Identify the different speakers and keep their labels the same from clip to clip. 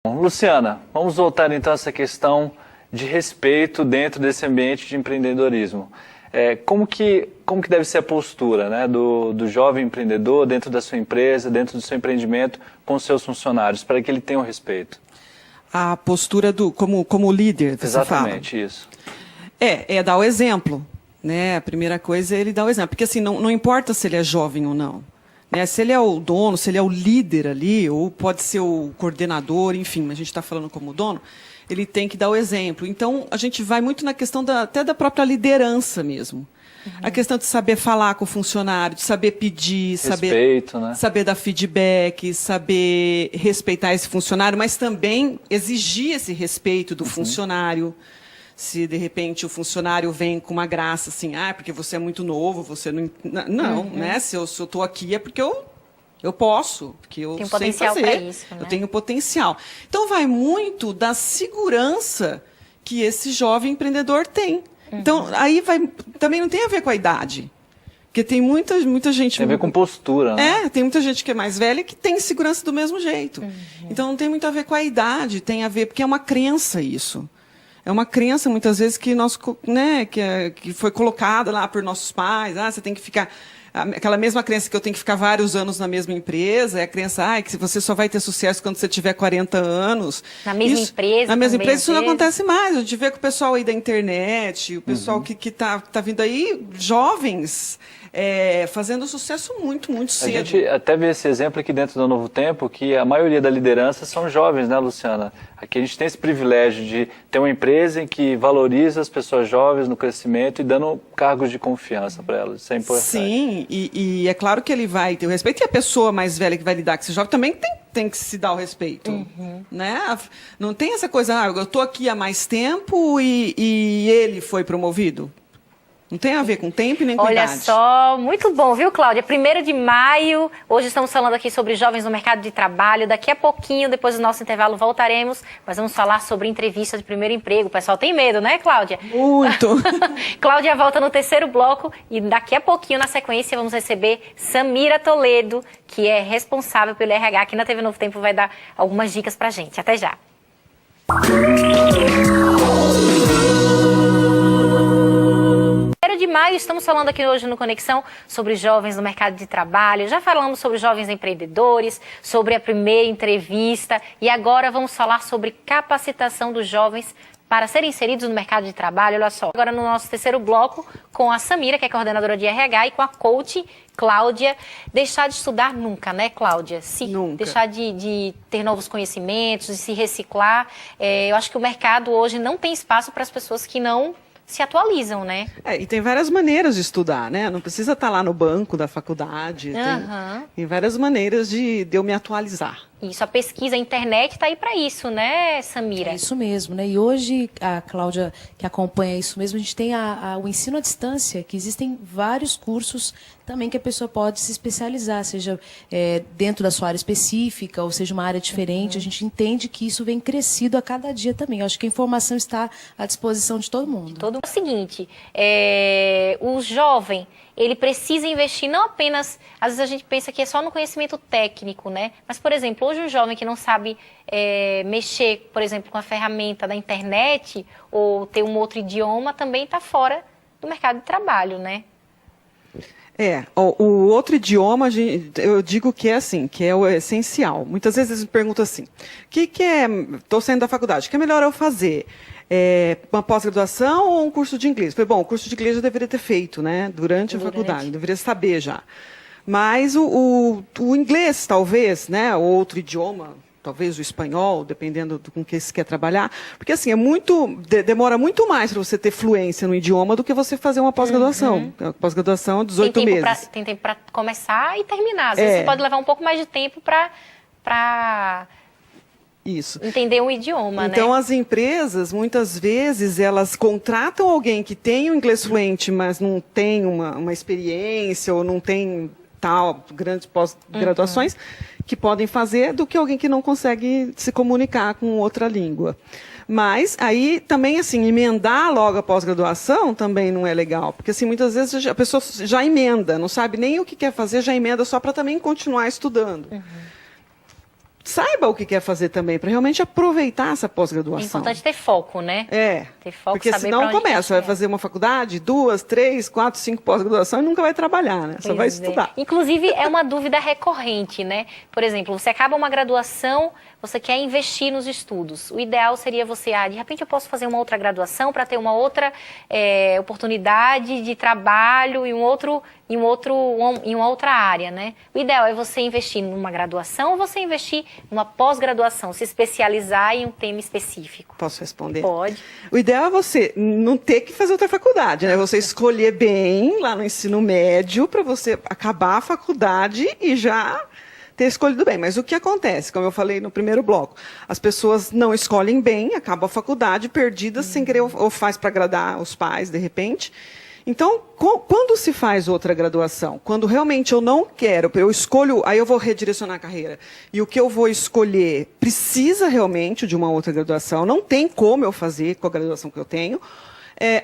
Speaker 1: Luciana, vamos voltar então a essa questão de respeito dentro desse ambiente de empreendedorismo. Como que deve ser a postura, né, do jovem empreendedor dentro da sua empresa, dentro do seu empreendimento, com os seus funcionários, para que ele tenha o respeito?
Speaker 2: A postura como líder, você
Speaker 1: Exatamente,
Speaker 2: fala.
Speaker 1: isso.
Speaker 2: É dar o exemplo, né? A primeira coisa é ele dar o exemplo, porque assim, não importa se ele é jovem ou não, né? Se ele é o dono, se ele é o líder ali, ou pode ser o coordenador, enfim, a gente está falando como dono, ele tem que dar o exemplo. Então, a gente vai muito na questão até da própria liderança mesmo. Uhum. A questão de saber falar com o funcionário, de saber pedir,
Speaker 1: Respeito, né?
Speaker 2: saber dar feedback, saber respeitar esse funcionário, mas também exigir esse respeito do funcionário. Se, de repente, o funcionário vem com uma graça assim, porque você é muito novo, você não... Não, né? Se eu estou aqui é porque eu posso, porque eu
Speaker 3: tenho
Speaker 2: sei
Speaker 3: potencial
Speaker 2: fazer.
Speaker 3: para isso, né?
Speaker 2: Eu tenho potencial. Então, vai muito da segurança que esse jovem empreendedor tem. Então, aí também não tem a ver com a idade. Porque tem muita gente...
Speaker 1: Tem a ver com postura, né?
Speaker 2: Tem muita gente que é mais velha que tem segurança do mesmo jeito. Então, não tem muito a ver com a idade, tem a ver... Porque é uma crença isso. É uma crença, muitas vezes, que foi colocada lá por nossos pais. Você tem que ficar... Aquela mesma crença que eu tenho que ficar vários anos na mesma empresa, é a crença que você só vai ter sucesso quando você tiver 40 anos.
Speaker 3: Na mesma empresa.
Speaker 2: Na mesma
Speaker 3: também,
Speaker 2: empresa, isso não acontece mais. A gente vê que o pessoal aí da internet, o pessoal que tá vindo aí, jovens, fazendo sucesso muito, muito cedo.
Speaker 1: A gente até vê esse exemplo aqui dentro do Novo Tempo, que a maioria da liderança são jovens, né, Luciana? Aqui a gente tem esse privilégio de ter uma empresa em que valoriza as pessoas jovens no crescimento e dando cargos de confiança para elas. Isso é importante.
Speaker 2: Sim, e é claro que ele vai ter o respeito, e a pessoa mais velha que vai lidar com esse jovem também tem que se dar o respeito. Né? Não tem essa coisa, eu estou aqui há mais tempo e ele foi promovido. Não tem a ver com tempo e nem com idade.
Speaker 3: Olha só, muito bom, viu, Cláudia? 1º de maio, hoje estamos falando aqui sobre jovens no mercado de trabalho. Daqui a pouquinho, depois do nosso intervalo, voltaremos. Mas vamos falar sobre entrevista de primeiro emprego. O pessoal tem medo, né, Cláudia?
Speaker 2: Muito!
Speaker 3: Cláudia volta no 3º bloco e daqui a pouquinho, na sequência, vamos receber Samira Toledo, que é responsável pelo RH aqui na TV Novo Tempo, vai dar algumas dicas pra gente. Até já! De maio, estamos falando aqui hoje no Conexão sobre jovens no mercado de trabalho, já falamos sobre jovens empreendedores, sobre a primeira entrevista e agora vamos falar sobre capacitação dos jovens para serem inseridos no mercado de trabalho. Olha só, agora no nosso 3º bloco com a Samira, que é coordenadora de RH, e com a coach Cláudia. Deixar de estudar nunca, né, Cláudia?
Speaker 2: Nunca.
Speaker 3: Deixar de ter novos conhecimentos, de se reciclar. Eu acho que o mercado hoje não tem espaço para as pessoas que não se atualizam, né?
Speaker 2: E tem várias maneiras de estudar, né? Não precisa estar lá no banco da faculdade. Tem várias maneiras de eu me atualizar.
Speaker 3: Isso, a pesquisa, a internet está aí para isso, né, Samira?
Speaker 4: É isso mesmo, né? E hoje, a Cláudia, que acompanha isso mesmo, a gente tem o ensino à distância, que existem vários cursos também que a pessoa pode se especializar, seja dentro da sua área específica, ou seja uma área diferente. A gente entende que isso vem crescido a cada dia também. Eu acho que a informação está à disposição de todo mundo.
Speaker 3: É o seguinte, o jovem, ele precisa investir não apenas, às vezes a gente pensa que é só no conhecimento técnico, né? Mas, por exemplo, hoje um jovem que não sabe mexer, por exemplo, com a ferramenta da internet ou ter um outro idioma também está fora do mercado de trabalho, né?
Speaker 2: O outro idioma, eu digo que é assim, que é o essencial. Muitas vezes eles me perguntam assim, estou saindo da faculdade, o que é melhor eu fazer? Uma pós-graduação ou um curso de inglês? Falei, bom, o curso de inglês eu deveria ter feito, né? Durante a faculdade, eu deveria saber já. Mas o inglês, talvez, né? Ou outro idioma, talvez o espanhol, dependendo com que você quer trabalhar. Porque, assim, demora muito mais para você ter fluência no idioma do que você fazer uma pós-graduação. A pós-graduação é 18 meses.
Speaker 3: Tem tempo para começar e terminar. Às vezes você pode levar um pouco mais de tempo para
Speaker 2: Isso.
Speaker 3: entender um idioma,
Speaker 2: então,
Speaker 3: né?
Speaker 2: as empresas, muitas vezes, elas contratam alguém que tem o inglês fluente, mas não tem uma experiência ou não tem grandes pós-graduações que podem fazer, do que alguém que não consegue se comunicar com outra língua. Mas aí também, assim, emendar logo a pós-graduação também não é legal, porque assim, muitas vezes a pessoa já emenda, não sabe nem o que quer fazer, já emenda só para também continuar estudando. saiba o que quer fazer também, para realmente aproveitar essa
Speaker 3: É
Speaker 2: pós-graduação.
Speaker 3: importante ter foco, né? Ter foco,
Speaker 2: porque
Speaker 3: saber
Speaker 2: senão
Speaker 3: pra onde
Speaker 2: começa, vai
Speaker 3: quer.
Speaker 2: fazer uma faculdade, 2, 3, 4, 5 pós-graduação e nunca vai trabalhar, né? Só vai
Speaker 3: Pois é.
Speaker 2: estudar.
Speaker 3: Inclusive, é uma dúvida recorrente, né? Por exemplo, você acaba uma graduação, você quer investir nos estudos. O ideal seria você, de repente eu posso fazer uma outra graduação para ter uma outra oportunidade de trabalho em uma outra área, né? O ideal é você investir numa graduação ou você investir numa pós-graduação, se especializar em um tema específico.
Speaker 2: Posso responder?
Speaker 3: Pode.
Speaker 2: O ideal é você não ter que fazer outra faculdade, né? Você escolher bem lá no ensino médio para você acabar a faculdade e já ter escolhido bem. Mas o que acontece, como eu falei no primeiro bloco, as pessoas não escolhem bem, acabam a faculdade perdidas sem querer ou faz para agradar os pais, de repente. Então, quando se faz outra graduação? Quando realmente eu não quero, eu escolho, aí eu vou redirecionar a carreira. E o que eu vou escolher precisa realmente de uma outra graduação, não tem como eu fazer com a graduação que eu tenho,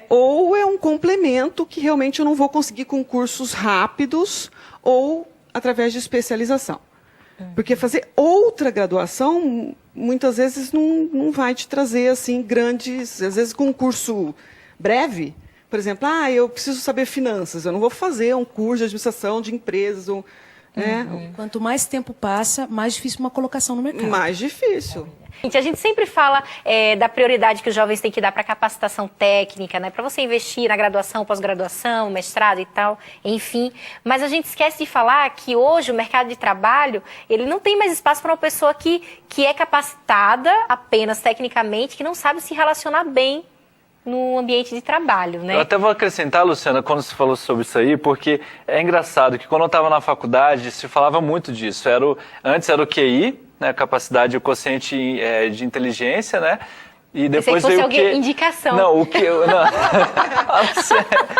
Speaker 2: ou é um complemento que realmente eu não vou conseguir com cursos rápidos ou através de especialização. Porque fazer outra graduação, muitas vezes, não vai te trazer assim grandes, às vezes com um curso breve. Por exemplo, eu preciso saber finanças, eu não vou fazer um curso de administração de empresas.
Speaker 4: Quanto mais tempo passa, mais difícil uma colocação no mercado.
Speaker 2: Mais difícil.
Speaker 3: A gente sempre fala da prioridade que os jovens têm que dar para a capacitação técnica, né? Para você investir na graduação, pós-graduação, mestrado e tal, enfim. Mas a gente esquece de falar que hoje o mercado de trabalho, ele não tem mais espaço para uma pessoa que é capacitada apenas tecnicamente, que não sabe se relacionar bem no ambiente de trabalho, né?
Speaker 1: Eu até vou acrescentar, Luciana, quando você falou sobre isso aí, porque é engraçado que quando eu estava na faculdade se falava muito disso. Antes era o QI, né, capacidade, o quociente de inteligência, né? E depois
Speaker 3: se fosse
Speaker 1: veio o quê?
Speaker 3: Indicação.
Speaker 1: Não, o que? Não.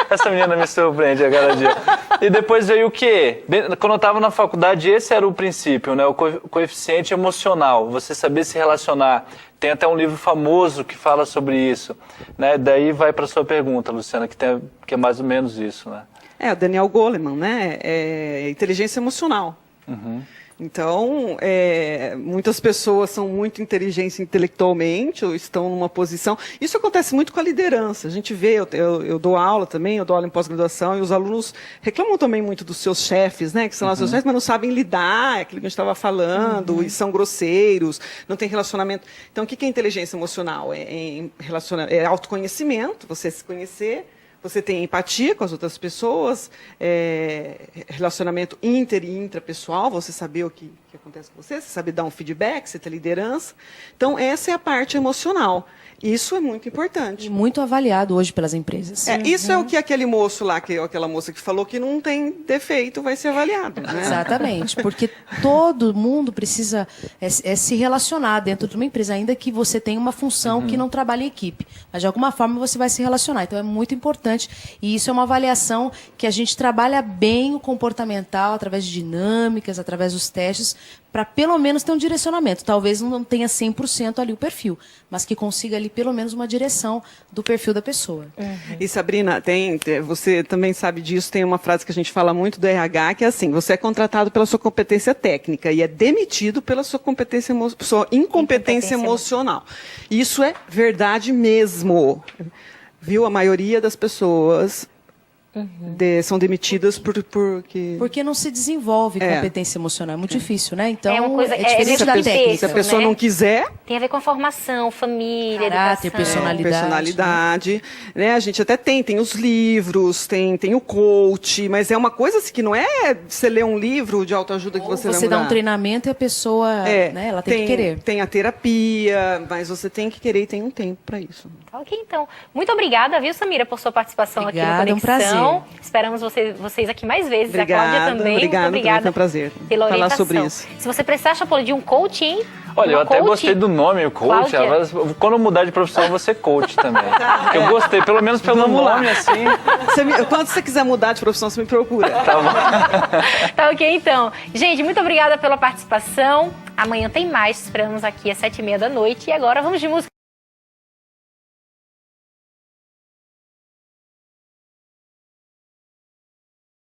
Speaker 1: Essa menina me surpreende a cada dia. E depois veio o quê? Quando eu estava na faculdade, esse era o princípio, né? O coeficiente emocional, você saber se relacionar. Tem até um livro famoso que fala sobre isso, né? Daí vai para a sua pergunta, Luciana, que é mais ou menos isso, né?
Speaker 2: O Daniel Goleman, né? Inteligência emocional.
Speaker 1: Uhum.
Speaker 2: Então, muitas pessoas são muito inteligentes intelectualmente ou estão numa posição... Isso acontece muito com a liderança. A gente vê, eu dou aula também, eu dou aula em pós-graduação, e os alunos reclamam também muito dos seus chefes, né? Que são lá seus chefes, mas não sabem lidar, aquilo que a gente estava falando, e são grosseiros, não tem relacionamento. Então, o que é inteligência emocional? É autoconhecimento, você se conhecer. Você tem empatia com as outras pessoas, relacionamento inter e intrapessoal, você saber o que acontece com você saber dar um feedback, você ter liderança. Então, essa é a parte emocional. Isso é muito importante.
Speaker 4: E muito avaliado hoje pelas empresas.
Speaker 2: Isso é o que aquele moço lá, aquela moça que falou que não tem defeito, vai ser avaliado. Né?
Speaker 4: Exatamente, porque todo mundo precisa se relacionar dentro de uma empresa, ainda que você tenha uma função que não trabalhe em equipe. Mas, de alguma forma, você vai se relacionar. Então, é muito importante. E isso é uma avaliação que a gente trabalha bem o comportamental, através de dinâmicas, através dos testes, para pelo menos ter um direcionamento. Talvez não tenha 100% ali o perfil, mas que consiga ali pelo menos uma direção do perfil da pessoa.
Speaker 2: E Sabrina, você também sabe disso, tem uma frase que a gente fala muito do RH, que é assim, você é contratado pela sua competência técnica e é demitido pela sua sua incompetência emocional. Isso é verdade mesmo. Viu? A maioria das pessoas são demitidas
Speaker 4: porque não se desenvolve competência emocional. É muito difícil, né? Então,
Speaker 3: é uma coisa,
Speaker 4: diferente da técnica.
Speaker 2: Se a pessoa não quiser...
Speaker 3: Tem a ver com a formação, família,
Speaker 4: caráter,
Speaker 3: educação.
Speaker 2: Personalidade. Né? A gente até tem os livros, tem o coach, mas é uma coisa assim, que não é você ler um livro de autoajuda que você vai mudar.
Speaker 4: Você dá um treinamento e a pessoa, né, ela tem que querer.
Speaker 2: Tem a terapia, mas você tem que querer e tem um tempo para isso.
Speaker 3: Ok, então. Muito obrigada, viu, Samira, por sua participação
Speaker 4: Obrigada,
Speaker 3: aqui no Conexão.
Speaker 4: É um prazer.
Speaker 3: Esperamos vocês aqui mais vezes.
Speaker 2: Obrigada,
Speaker 3: a Cláudia também.
Speaker 2: Obrigada,
Speaker 3: muito obrigada
Speaker 2: foi um prazer
Speaker 3: pela
Speaker 2: falar
Speaker 3: orientação.
Speaker 2: sobre isso.
Speaker 3: Se você precisar, Chapolin, de um coach, hein?
Speaker 1: Olha, eu até
Speaker 3: coach?
Speaker 1: gostei do nome, o coach.
Speaker 3: Cláudia.
Speaker 1: Quando eu mudar de profissão, eu vou ser coach também. Eu gostei, pelo menos pelo nome, assim.
Speaker 2: Quando você quiser mudar de profissão, você me procura.
Speaker 1: Tá bom.
Speaker 3: Tá ok, então. Gente, muito obrigada pela participação. Amanhã tem mais. Esperamos aqui às 7h30 da noite. E agora vamos de música.